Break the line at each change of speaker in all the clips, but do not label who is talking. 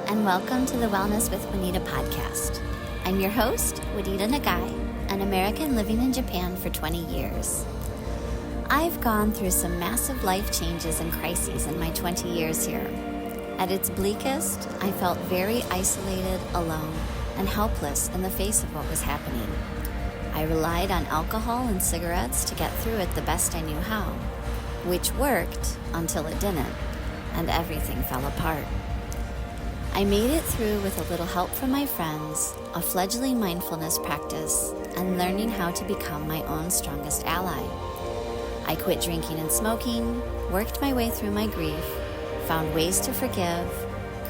and welcome to the Wellness with Juanita podcast. I'm your host, Juanita Nagai, an American living in Japan for 20 years. I've gone through some massive life changes and crises in my 20 years here. At its bleakest, I felt very isolated, alone, and helpless in the face of what was happening. I relied on alcohol and cigarettes to get through it the best I knew how, which worked until it didn't, and everything fell apart. I made it through with a little help from my friends, a fledgling mindfulness practice, and learning how to become my own strongest ally. I quit drinking and smoking, worked my way through my grief, found ways to forgive,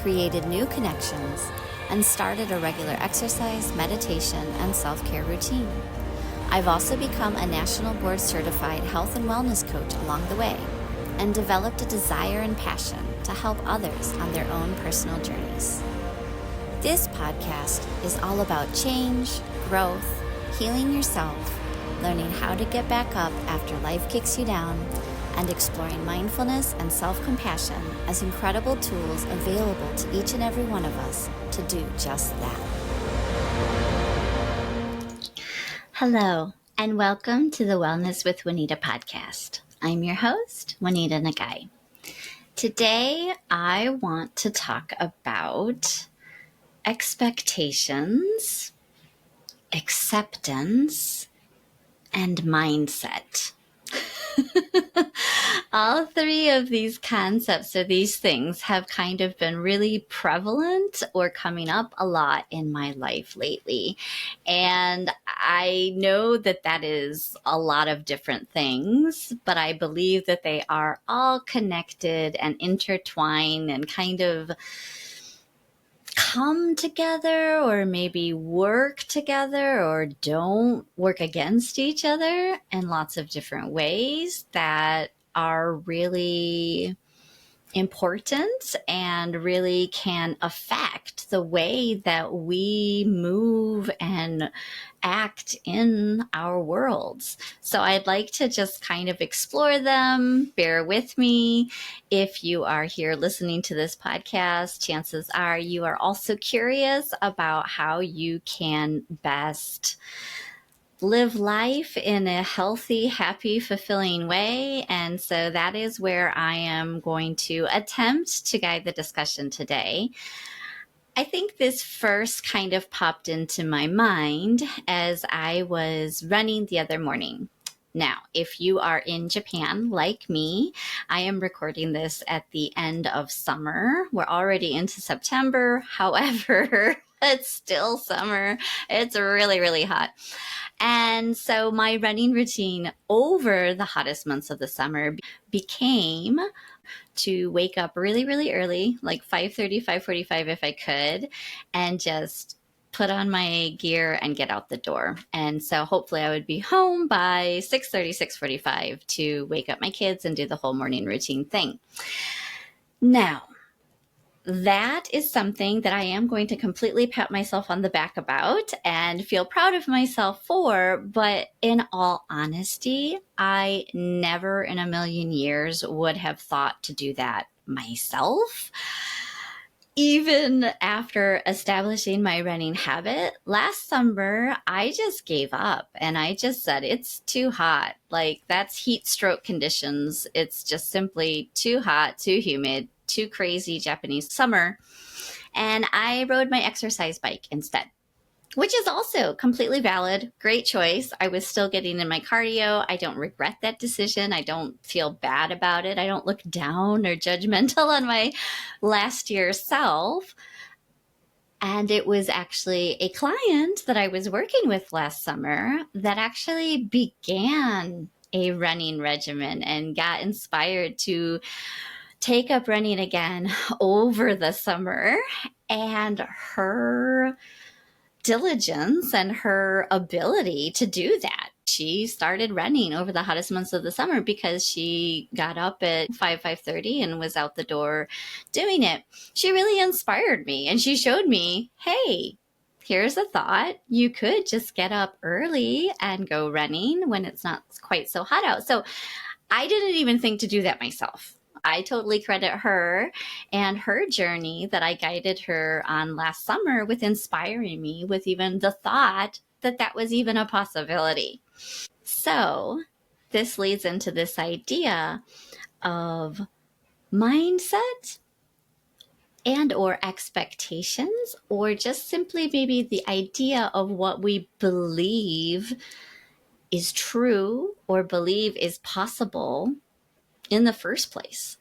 created new connections, and started a regular exercise, meditation, and self-care routine. I've also become a national board certified health and wellness coach along the way, and developed a desire and passion to help others on their own personal journeys. This podcast is all about change, growth, healing yourself, learning how to get back up after life kicks you down, and exploring mindfulness and self-compassion as incredible tools available to each and every one of us to do just that. Hello, and welcome to the Wellness with Juanita podcast. I'm your host, Juanita Nagai. Today, I want to talk about expectations, acceptance, and mindset. All three of these concepts or these things have kind of been really prevalent or coming up a lot in my life lately. And I know that that is a lot of different things, but I believe that they are all connected and intertwined and kind of come together or maybe work together or don't work against each other in lots of different ways that are really important and really can affect the way that we move and act in our worlds. So I'd like to just kind of explore them. Bear with me. If you are here listening to this podcast, chances are you are also curious about how you can best live life in a healthy, happy, fulfilling way. And so that is where I am going to attempt to guide the discussion today. I think this first kind of popped into my mind as I was running the other morning. Now, if you are in Japan, like me, I am recording this at the end of summer. We're already into September. However, it's still summer. It's really, really hot. And so my running routine over the hottest months of the summer became to wake up really, really early, like 5:30, 5:45 if I could, and just put on my gear and get out the door. And so hopefully I would be home by 6:30, 6:45 to wake up my kids and do the whole morning routine thing. Now, that is something that I am going to completely pat myself on the back about and feel proud of myself for. But in all honesty, I never in a million years would have thought to do that myself. Even after establishing my running habit, last summer, I just gave up and I just said, it's too hot. Like, that's heat stroke conditions. It's just simply too hot, too humid, too crazy Japanese summer. And I rode my exercise bike instead, which is also completely valid. Great choice. I was still getting in my cardio. I don't regret that decision. I don't feel bad about it. I don't look down or judgmental on my last year's self. And it was actually a client that I was working with last summer that actually began a running regimen and got inspired to take up running again over the summer. And her diligence and her ability to do that. She started running over the hottest months of the summer because she got up at 5:30 and was out the door doing it. She really inspired me and she showed me, hey, here's a thought. You could just get up early and go running when it's not quite so hot out. So I didn't even think to do that myself. I totally credit her and her journey that I guided her on last summer with inspiring me with even the thought that that was even a possibility. So this leads into this idea of mindset and or expectations, or just simply maybe the idea of what we believe is true or believe is possible in the first place.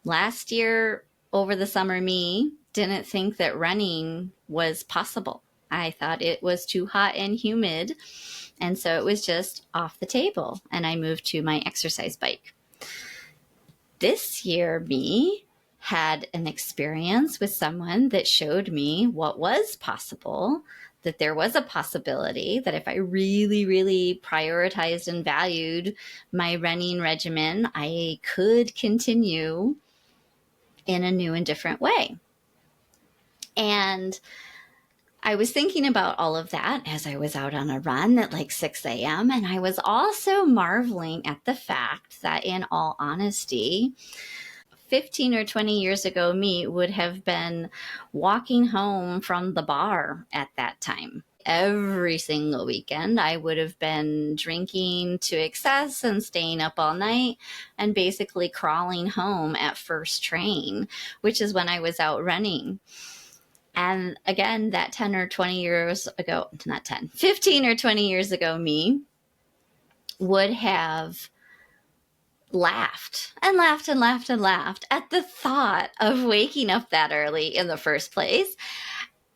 Last year, over the summer, me didn't think that running was possible. I thought it was too hot and humid, and so it was just off the table, and I moved to my exercise bike. This year, me had an experience with someone that showed me what was possible, that there was a possibility that if I really, really prioritized and valued my running regimen, I could continue in a new and different way. And I was thinking about all of that as I was out on a run at like 6 a.m. And I was also marveling at the fact that, in all honesty, 15 or 20 years ago, me would have been walking home from the bar at that time. Every single weekend, I would have been drinking to excess and staying up all night and basically crawling home at first train, which is when I was out running. And again, that 10 or 20 years ago, not 10, 15 or 20 years ago, me would have laughed and laughed and laughed and laughed at the thought of waking up that early in the first place,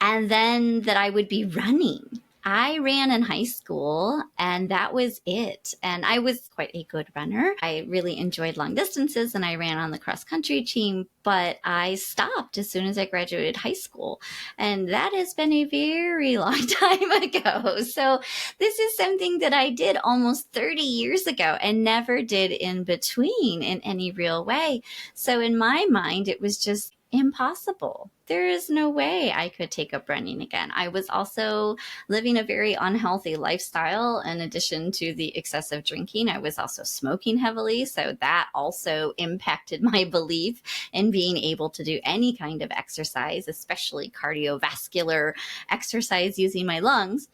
and then that I would be running. I ran in high school, and that was it. And I was quite a good runner. I really enjoyed long distances, and I ran on the cross country team, but I stopped as soon as I graduated high school. And that has been a very long time ago. So this is something that I did almost 30 years ago and never did in between in any real way. So in my mind, it was just impossible. There is no way I could take up running again. I was also living a very unhealthy lifestyle. In addition to the excessive drinking, I was also smoking heavily. So that also impacted my belief in being able to do any kind of exercise, especially cardiovascular exercise using my lungs.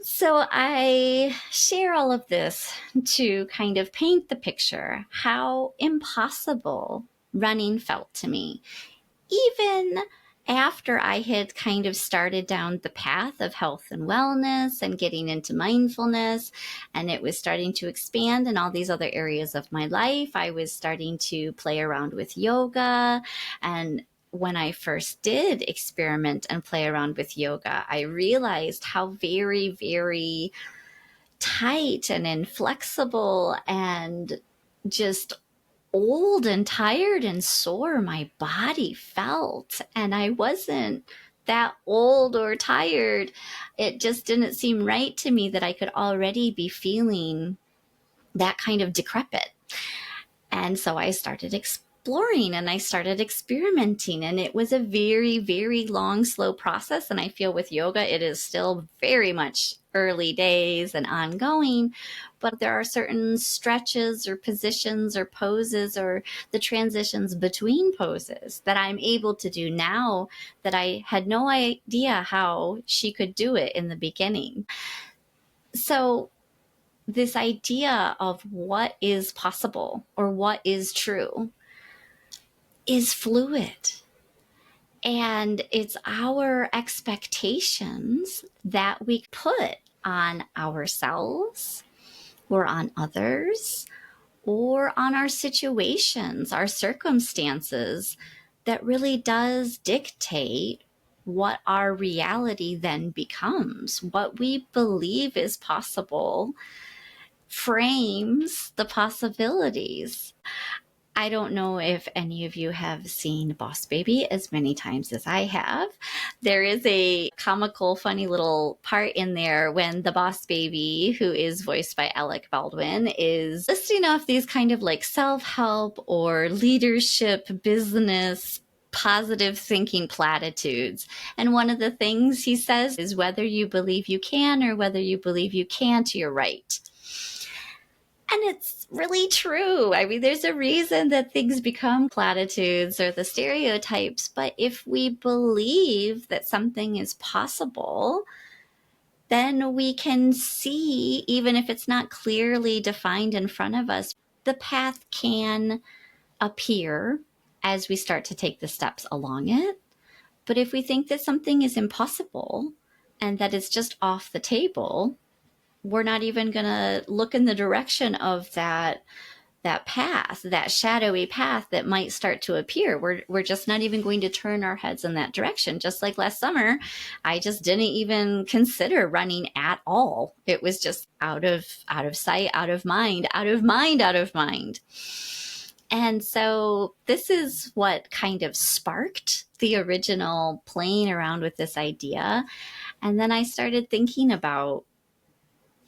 So I share all of this to kind of paint the picture how impossible running felt to me, even after I had kind of started down the path of health and wellness and getting into mindfulness, and it was starting to expand in all these other areas of my life. I was starting to play around with yoga. And when I first did experiment and play around with yoga, I realized how very, very tight and inflexible and just old and tired and sore my body felt. And I wasn't that old or tired. It just didn't seem right to me that I could already be feeling that kind of decrepit. And so I started exploring and I started experimenting, and it was a very, very long, slow process. And I feel with yoga, it is still very much early days and ongoing, but there are certain stretches or positions or poses or the transitions between poses that I'm able to do now that I had no idea how she could do it in the beginning. So this idea of what is possible or what is true is fluid. And it's our expectations that we put on ourselves or on others or on our situations, our circumstances, that really does dictate what our reality then becomes. What we believe is possible frames the possibilities. I don't know if any of you have seen Boss Baby as many times as I have. There is a comical, funny little part in there when the Boss Baby, who is voiced by Alec Baldwin, is listing off these kind of like self-help or leadership, business, positive thinking platitudes. And one of the things he says is whether you believe you can or whether you believe you can't, you're right. And it's really true. I mean, there's a reason that things become platitudes or the stereotypes, but if we believe that something is possible, then we can see, even if it's not clearly defined in front of us, the path can appear as we start to take the steps along it. But if we think that something is impossible and that it's just off the table, we're not even going to look in the direction of that path, that shadowy path that might start to appear. We're just not even going to turn our heads in that direction. Just like last summer, I just didn't even consider running at all. It was just out of sight, out of mind, out of mind, out of mind. And so this is what kind of sparked the original playing around with this idea. And then I started thinking about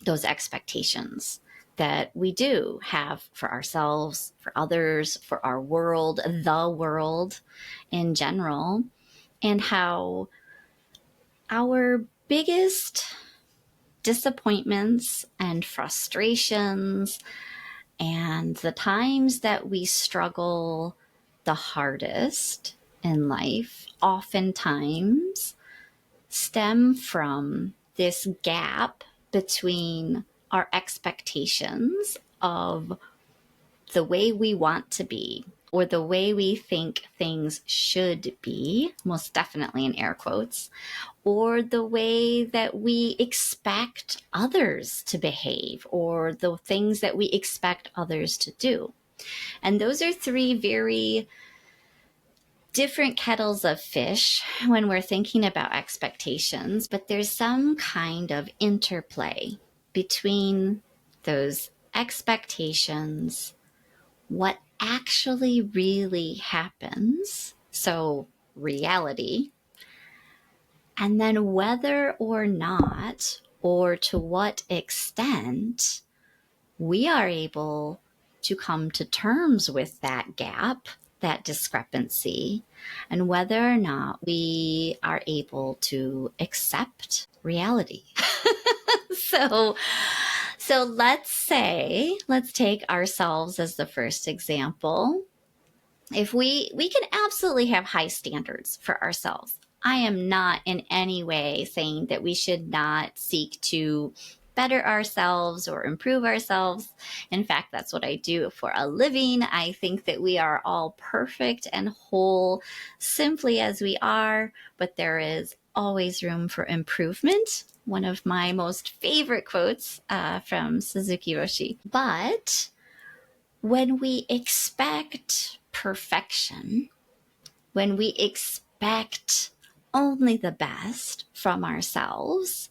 those expectations that we do have for ourselves, for others, for our world, the world in general, and how our biggest disappointments and frustrations and the times that we struggle the hardest in life oftentimes stem from this gap between our expectations of the way we want to be or the way we think things should be, most definitely in air quotes, or the way that we expect others to behave or the things that we expect others to do. And those are three very different kettles of fish when we're thinking about expectations, but there's some kind of interplay between those expectations, what actually really happens, so reality, and then whether or not, or to what extent, we are able to come to terms with that gap, that discrepancy, and whether or not we are able to accept reality. So let's take ourselves as the first example. If we can absolutely have high standards for ourselves. I am not in any way saying that we should not seek to better ourselves or improve ourselves. In fact, that's what I do for a living. I think that we are all perfect and whole simply as we are, but there is always room for improvement. One of my most favorite quotes from Suzuki Roshi. But when we expect perfection, when we expect only the best from ourselves,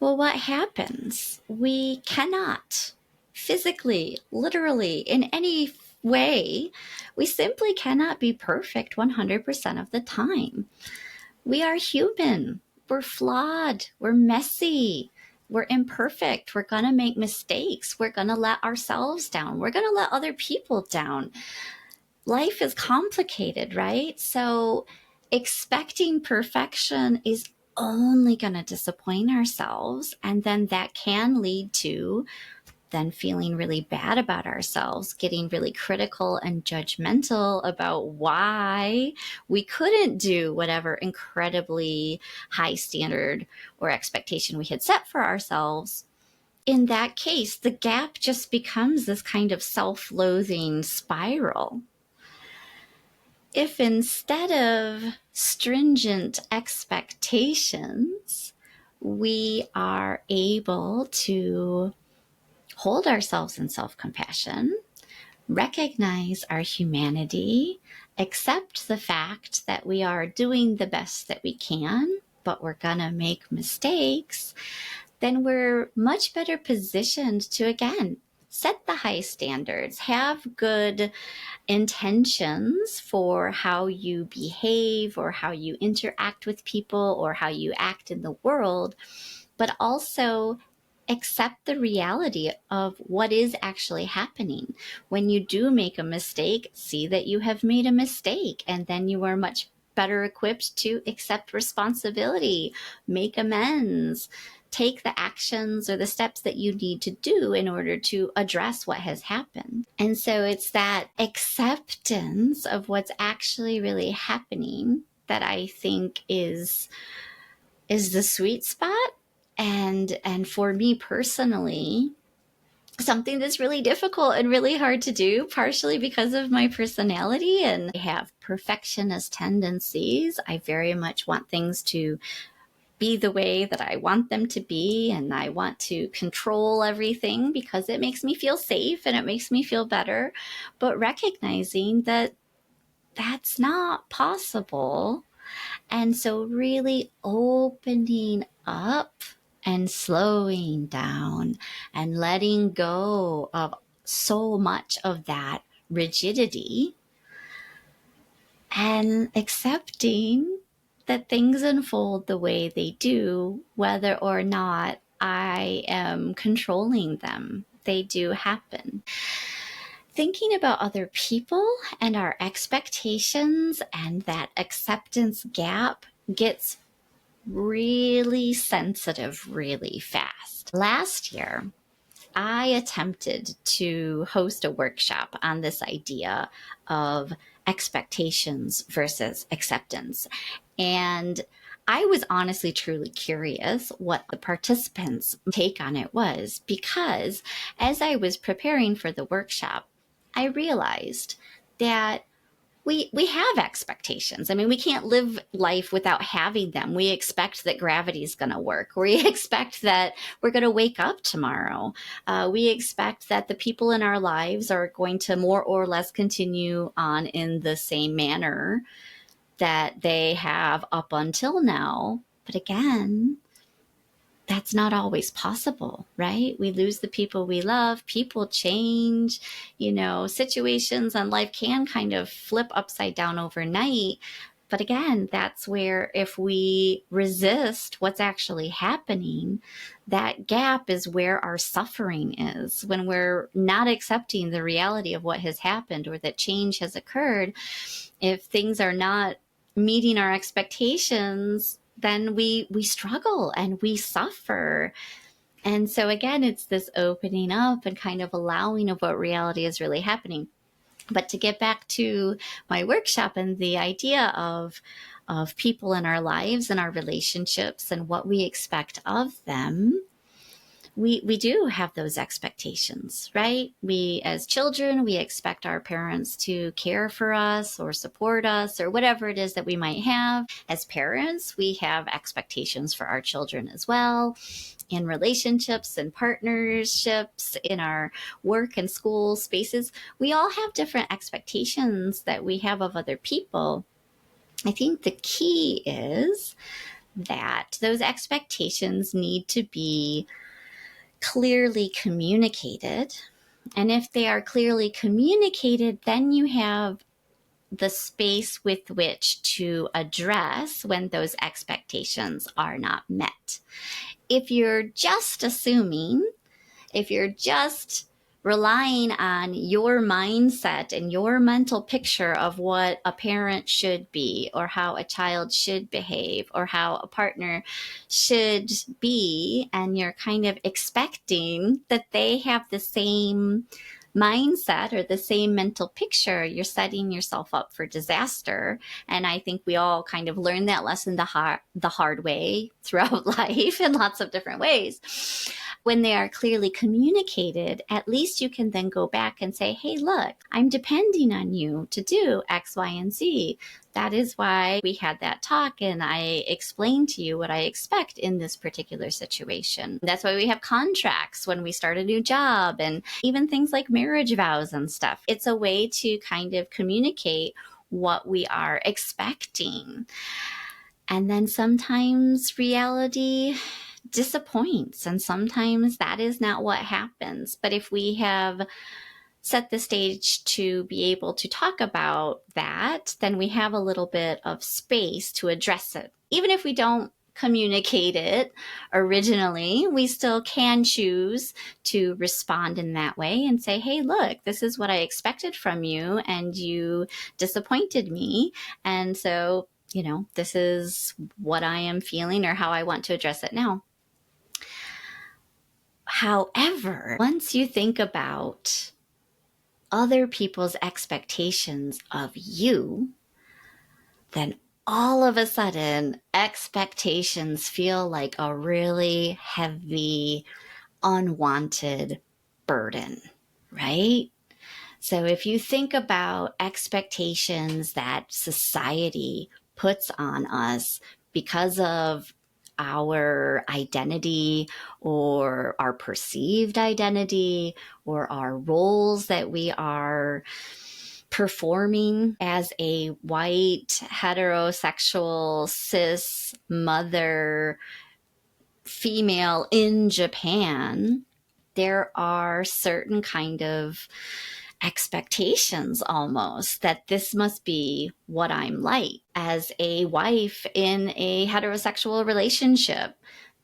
well, what happens? We cannot physically, literally, in any way, we simply cannot be perfect 100% of the time. We are human. We're flawed. We're messy. We're imperfect. We're going to make mistakes. We're going to let ourselves down. We're going to let other people down. Life is complicated, right? So expecting perfection is only going to disappoint ourselves. And then that can lead to then feeling really bad about ourselves, getting really critical and judgmental about why we couldn't do whatever incredibly high standard or expectation we had set for ourselves. In that case, the gap just becomes this kind of self-loathing spiral. If instead of stringent expectations, we are able to hold ourselves in self-compassion, recognize our humanity, accept the fact that we are doing the best that we can, but we're gonna make mistakes, then we're much better positioned to, again, set the high standards, have good intentions for how you behave or how you interact with people or how you act in the world, but also accept the reality of what is actually happening. When you do make a mistake, see that you have made a mistake, and then you are much better equipped to accept responsibility, make amends, take the actions or the steps that you need to do in order to address what has happened. And so it's that acceptance of what's actually really happening that I think is the sweet spot. And for me personally, something that's really difficult and really hard to do, partially because of my personality, and I have perfectionist tendencies. I very much want things to be the way that I want them to be, and I want to control everything because it makes me feel safe and it makes me feel better. But recognizing that that's not possible, and so really opening up and slowing down and letting go of so much of that rigidity and accepting that things unfold the way they do, whether or not I am controlling them. They do happen. Thinking about other people and our expectations and that acceptance gap gets really sensitive really fast. Last year, I attempted to host a workshop on this idea of expectations versus acceptance. And I was honestly truly curious what the participants' take on it was, because as I was preparing for the workshop, I realized that we have expectations. I mean, we can't live life without having them. We expect that gravity is going to work. We expect that we're going to wake up tomorrow. We expect that the people in our lives are going to more or less continue on in the same manner that they have up until now. But again, that's not always possible, right? We lose the people we love, people change, situations in life can kind of flip upside down overnight. But again, that's where if we resist what's actually happening, that gap is where our suffering is. When we're not accepting the reality of what has happened or that change has occurred, if things are not meeting our expectations, then we struggle and we suffer. And so again, it's this opening up and kind of allowing of what reality is really happening. But to get back to my workshop and the idea of people in our lives and our relationships and what we expect of them, we do have those expectations, right? We, as children, we expect our parents to care for us or support us or whatever it is that we might have. As parents, we have expectations for our children as well, in relationships and partnerships, in our work and school spaces. We all have different expectations that we have of other people. I think the key is that those expectations need to be clearly communicated. And if they are clearly communicated, then you have the space with which to address when those expectations are not met. If you're just assuming, if you're just relying on your mindset and your mental picture of what a parent should be or how a child should behave or how a partner should be, and you're kind of expecting that they have the same mindset or the same mental picture, you're setting yourself up for disaster. And I think we all kind of learn that lesson the hard way throughout life in lots of different ways. When they are clearly communicated, at least you can then go back and say, hey, look, I'm depending on you to do X, Y, and Z. That is why we had that talk and I explained to you what I expect in this particular situation. That's why we have contracts when we start a new job and even things like marriage vows and stuff. It's a way to kind of communicate what we are expecting. And then sometimes reality disappoints, and sometimes that is not what happens. But if we have set the stage to be able to talk about that, then we have a little bit of space to address it. Even if we don't communicate it originally, we still can choose to respond in that way and say, hey, look, this is what I expected from you and you disappointed me. And so this is what I am feeling or how I want to address it now. However, once you think about other people's expectations of you, then all of a sudden expectations feel like a really heavy, unwanted burden, right? So if you think about expectations that society puts on us because of our identity or our perceived identity or our roles that we are performing as a white, heterosexual, cis mother, female in Japan, there are certain kind of expectations almost that this must be what I'm like. As a wife in a heterosexual relationship,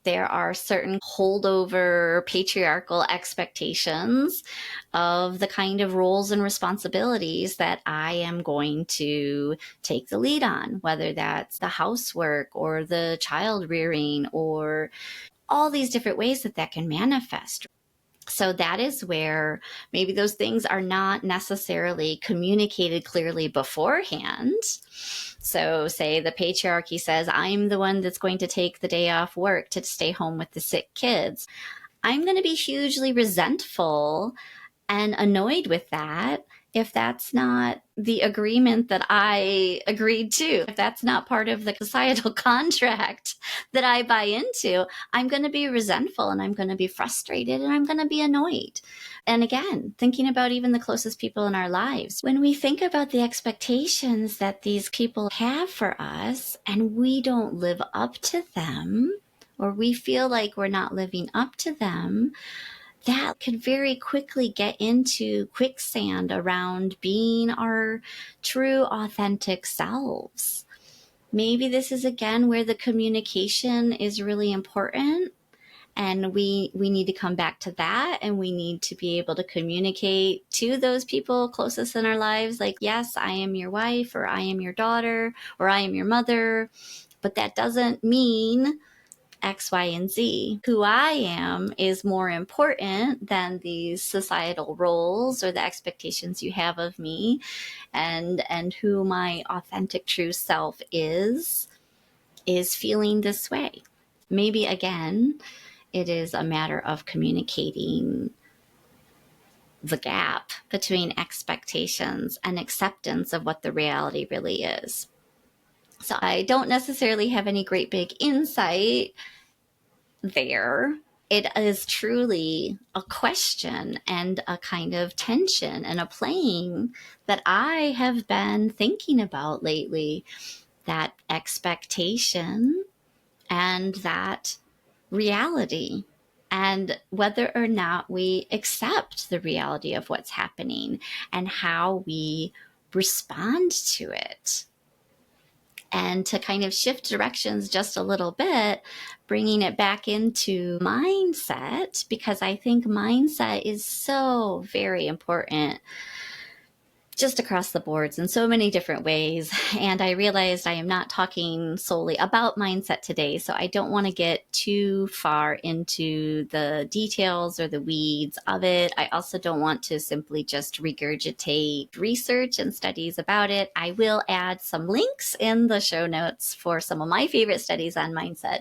there are certain holdover patriarchal expectations of the kind of roles and responsibilities that I am going to take the lead on, whether that's the housework or the child rearing or all these different ways that can manifest. So that is where maybe those things are not necessarily communicated clearly beforehand. So say the patriarchy says, I'm the one that's going to take the day off work to stay home with the sick kids. I'm going to be hugely resentful and annoyed with that if that's not the agreement that I agreed to. If that's not part of the societal contract that I buy into, I'm going to be resentful and I'm going to be frustrated and I'm going to be annoyed. And again, thinking about even the closest people in our lives, when we think about the expectations that these people have for us and we don't live up to them, or we feel like we're not living up to them, that could very quickly get into quicksand around being our true, authentic selves. Maybe this is again where the communication is really important, and we need to come back to that, and we need to be able to communicate to those people closest in our lives, like, yes, I am your wife, or I am your daughter, or I am your mother, but that doesn't mean X, Y, and Z. Who I am is more important than these societal roles or the expectations you have of me, and who my authentic true self is feeling this way. Maybe again, it is a matter of communicating the gap between expectations and acceptance of what the reality really is. So I don't necessarily have any great big insight there. It is truly a question and a kind of tension and a playing that I have been thinking about lately, that expectation and that reality, and whether or not we accept the reality of what's happening and how we respond to it. And to kind of shift directions just a little bit, bringing it back into mindset, because I think mindset is so very important just across the boards in so many different ways. And I realized I am not talking solely about mindset today, so I don't want to get too far into the details or the weeds of it. I also don't want to simply just regurgitate research and studies about it. I will add some links in the show notes for some of my favorite studies on mindset,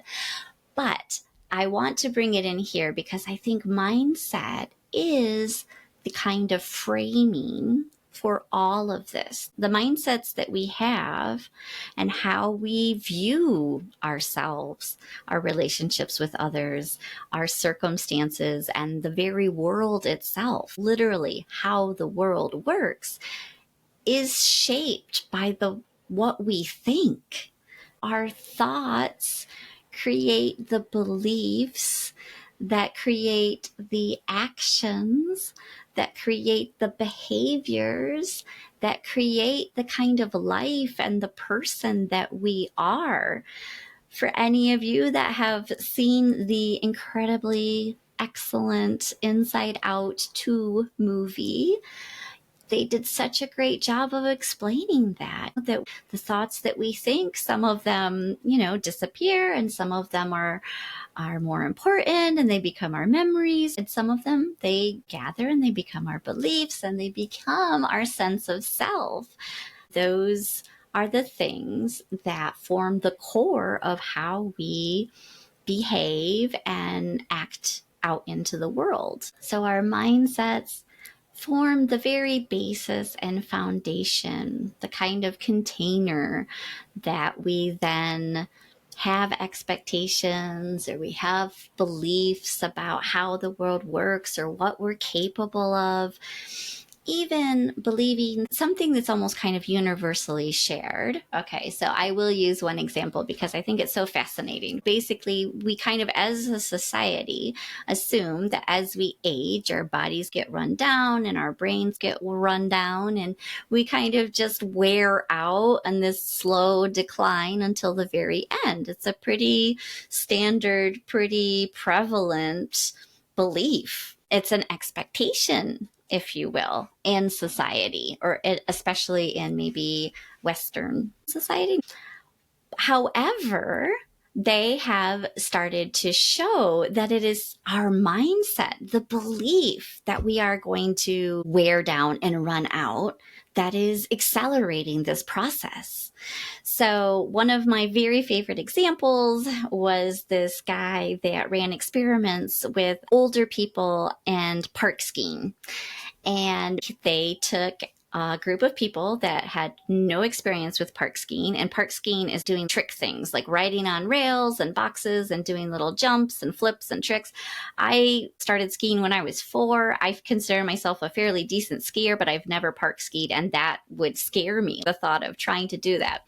but I want to bring it in here because I think mindset is the kind of framing for all of this. The mindsets that we have and how we view ourselves, our relationships with others, our circumstances, and the very world itself, literally how the world works, is shaped by what we think. Our thoughts create the beliefs that create the actions, that create the behaviors, that create the kind of life and the person that we are. For any of you that have seen the incredibly excellent Inside Out 2 movie, they did such a great job of explaining that the thoughts that we think, some of them, disappear, and some of them are more important and they become our memories. And some of them, they gather and they become our beliefs and they become our sense of self. Those are the things that form the core of how we behave and act out into the world. So our mindsets form the very basis and foundation, the kind of container that we then have expectations, or we have beliefs about how the world works or what we're capable of. Even believing something that's almost kind of universally shared. Okay, so I will use one example because I think it's so fascinating. Basically, we kind of, as a society, assume that as we age, our bodies get run down and our brains get run down, and we kind of just wear out in this slow decline until the very end. It's a pretty standard, pretty prevalent belief. It's an expectation, if you will, in society, or especially in maybe Western society. However, they have started to show that it is our mindset, the belief that we are going to wear down and run out, that is accelerating this process. So one of my very favorite examples was this guy that ran experiments with older people and park skiing. And they took a group of people that had no experience with park skiing. And park skiing is doing trick things like riding on rails and boxes and doing little jumps and flips and tricks. I started skiing when I was 4. I consider myself a fairly decent skier, but I've never park skied, and that would scare me, the thought of trying to do that.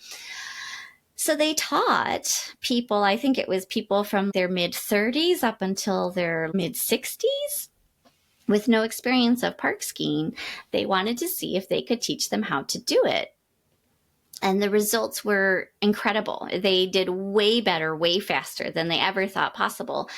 So they taught people, I think it was people from their mid-30s up until their mid-60s, with no experience of park skiing. They wanted to see if they could teach them how to do it. And the results were incredible. They did way better, way faster than they ever thought possible.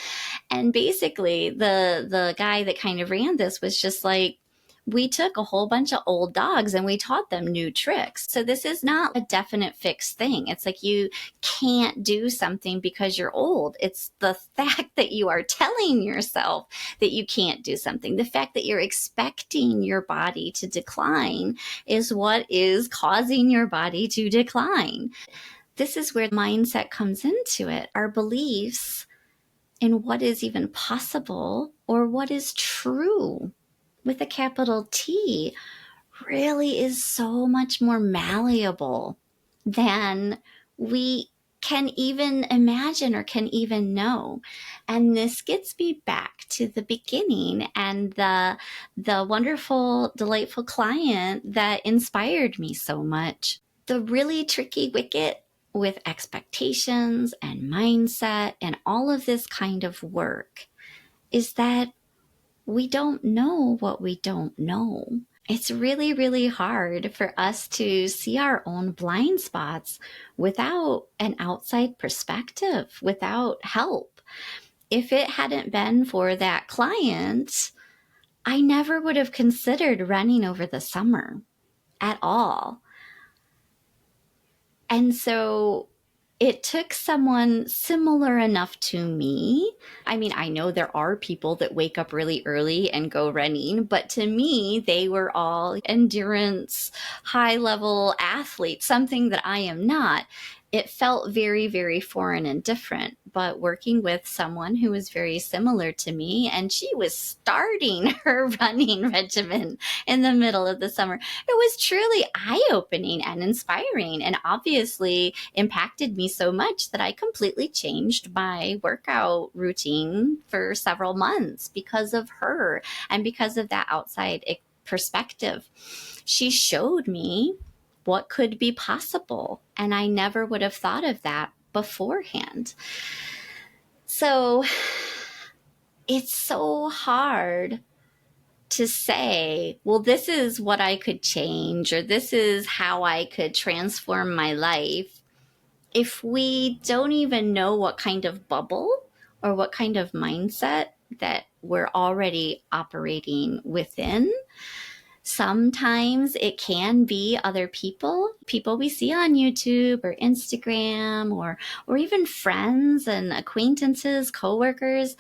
And basically, the guy that kind of ran this was just like, we took a whole bunch of old dogs and we taught them new tricks. So this is not a definite fixed thing. It's like you can't do something because you're old. It's the fact that you are telling yourself that you can't do something. The fact that you're expecting your body to decline is what is causing your body to decline. This is where mindset comes into it. Our beliefs in what is even possible or what is true with a capital T really is so much more malleable than we can even imagine or can even know. And this gets me back to the beginning and the wonderful, delightful client that inspired me so much. The really tricky wicket with expectations and mindset and all of this kind of work is that we don't know what we don't know. It's really, really hard for us to see our own blind spots without an outside perspective, without help. If it hadn't been for that client, I never would have considered running over the summer at all. And so it took someone similar enough to me. I mean, I know there are people that wake up really early and go running, but to me, they were all endurance, high-level athletes, something that I am not. It felt very, very foreign and different, but working with someone who was very similar to me, and she was starting her running regimen in the middle of the summer, it was truly eye-opening and inspiring, and obviously impacted me so much that I completely changed my workout routine for several months because of her and because of that outside perspective. She showed me what could be possible, and I never would have thought of that beforehand. So it's so hard to say, well, this is what I could change, or this is how I could transform my life, if we don't even know what kind of bubble or what kind of mindset that we're already operating within. Sometimes it can be other people we see on YouTube or Instagram, or even friends and acquaintances, coworkers,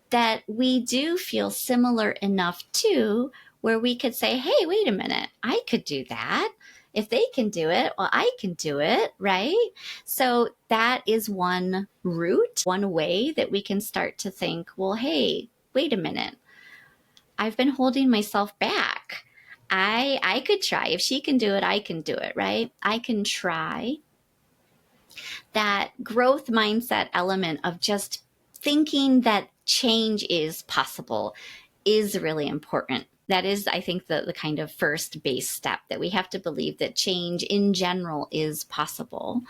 that we do feel similar enough to where we could say, hey, wait a minute, I could do that. If they can do it, well, I can do it, right? So that is one route, one way that we can start to think, well, hey, wait a minute, I've been holding myself back. I could try. If she can do it, I can do it, right? I can try. That growth mindset element of just thinking that change is possible is really important. That is, I think, the kind of first base step, that we have to believe that change in general is possible.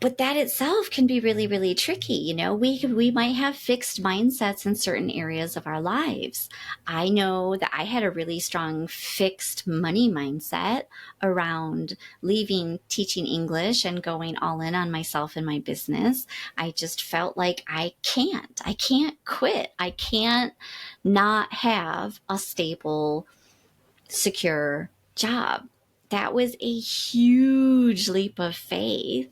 But that itself can be really, really tricky. You know, we might have fixed mindsets in certain areas of our lives. I know that I had a really strong fixed money mindset around leaving teaching English and going all in on myself and my business. I just felt like I can't quit. I can't not have a stable, secure job. That was a huge leap of faith.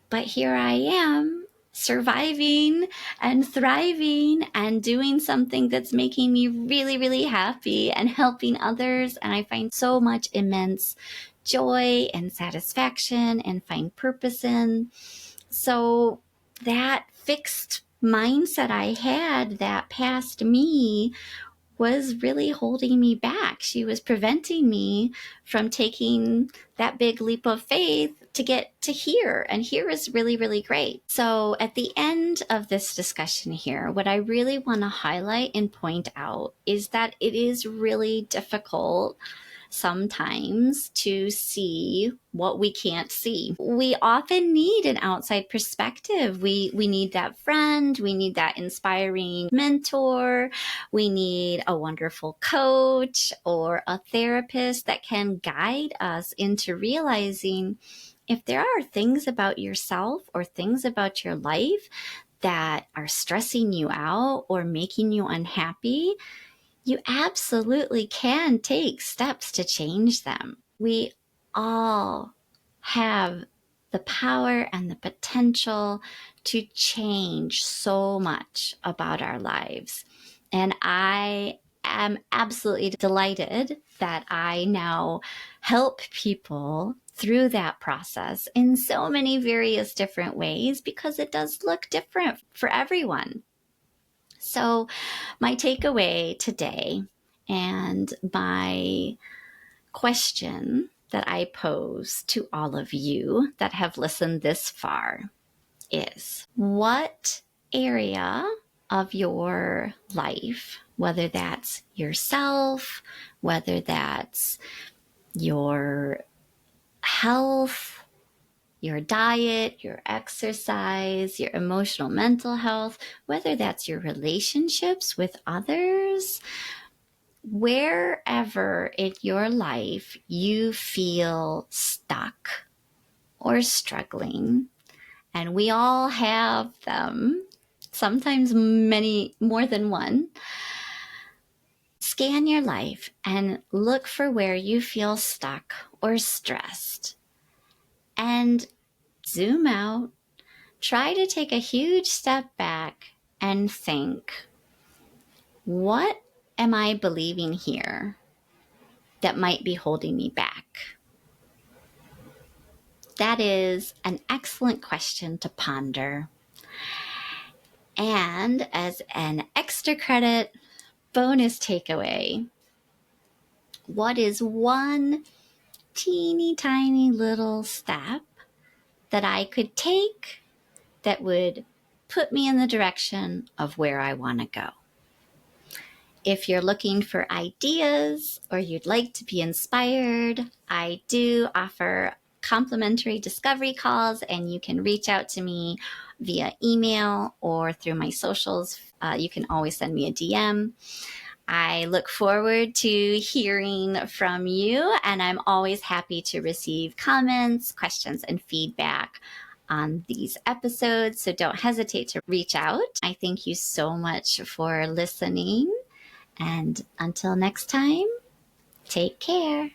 But here I am, surviving and thriving and doing something that's making me really, really happy and helping others. And I find so much immense joy and satisfaction and find purpose in. So that fixed mindset I had, that past me, was really holding me back. She was preventing me from taking that big leap of faith to get to here. And here is really, really great. So at the end of this discussion here, what I really want to highlight and point out is that it is really difficult sometimes to see what we can't see. We often need an outside perspective. We need that friend, we need that inspiring mentor, we need a wonderful coach or a therapist that can guide us into realizing if there are things about yourself or things about your life that are stressing you out or making you unhappy, you absolutely can take steps to change them. We all have the power and the potential to change so much about our lives. And I am absolutely delighted that I now help people through that process in so many various different ways, because it does look different for everyone. So my takeaway today and my question that I pose to all of you that have listened this far is, what area of your life, whether that's yourself, whether that's your health, your diet, your exercise, your emotional mental health, whether that's your relationships with others, wherever in your life you feel stuck or struggling, and we all have them, sometimes many more than one, scan your life and look for where you feel stuck or stressed, and zoom out. Try to take a huge step back and think, what am I believing here that might be holding me back? That is an excellent question to ponder. And as an extra credit bonus takeaway, what is one teeny tiny little step that I could take that would put me in the direction of where I want to go? If you're looking for ideas or you'd like to be inspired, I do offer complimentary discovery calls, and you can reach out to me via email or through my socials. You can always send me a DM. I look forward to hearing from you, and I'm always happy to receive comments, questions, and feedback on these episodes. So don't hesitate to reach out. I thank you so much for listening. And until next time, Take care.